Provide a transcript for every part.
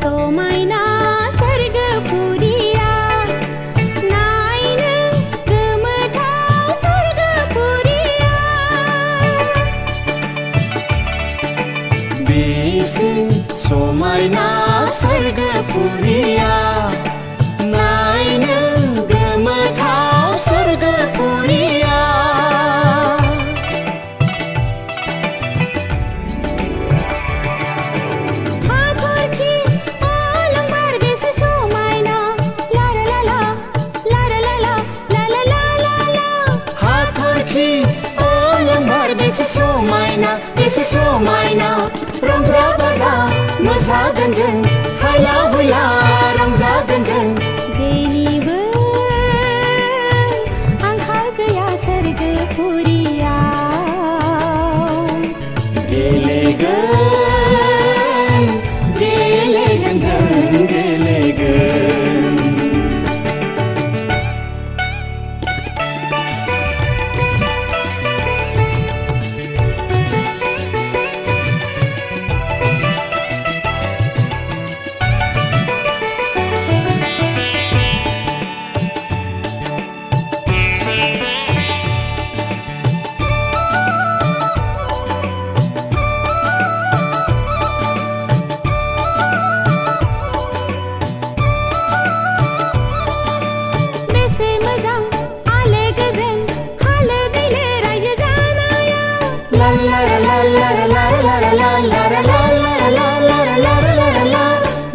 Somaina Swrgw Puriya Naina Gemetau Swrgw Puriya Bese Somaina Swrgw Puriya Naina Gemetau Swrgw Puriya Bese Somaina, Bese Somaina Rongja baja mosaगोन जों हायला हुइला रंजागोन जों जेनिबो आंखाल गैया Swrgw Puriyaव गेलेगोन गेलेगोन जों गेलेगोन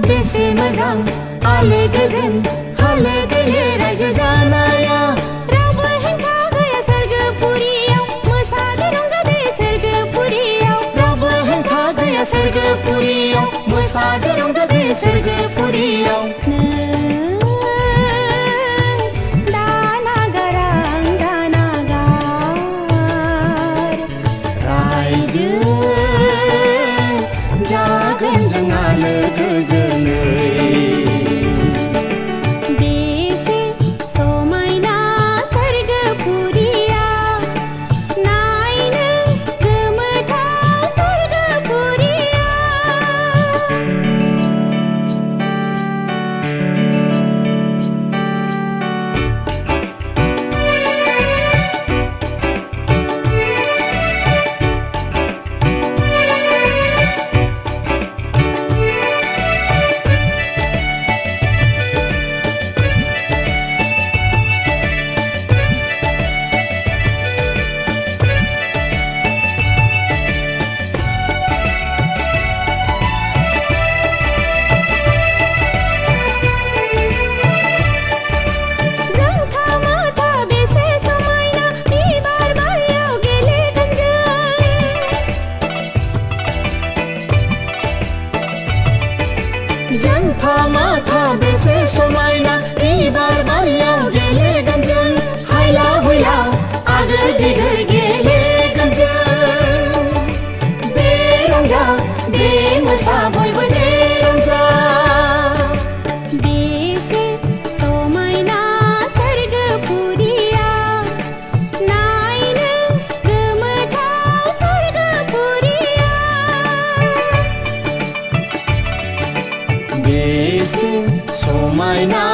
Bese मोजां आलो गोजोन हालो दैलो रायजो जानाया रावबो हेंथा गैया Swrgw Puriyaव मोसादो रंजादो Swrgw Puriyaव रावबो हेंथा गैया Swrgw Puriyaव मोसादो रंजादो Swrgw Puriyaव जागोन जों आलो गोजोनै Bese Somaina Swrgw Puriya Naina Gemetau Swrgw Puriya जोंथा माथा Bese Somaina इबार बारियाव गेलेगोन जों हायला हुइला आगोर बिगोर गेलेगोन जों दे रंजा दे मोसा बयबो दे रंजा Bese Somaina Swrgw Puriya Naina Gemetau Swrgw Puriya Bese Somaina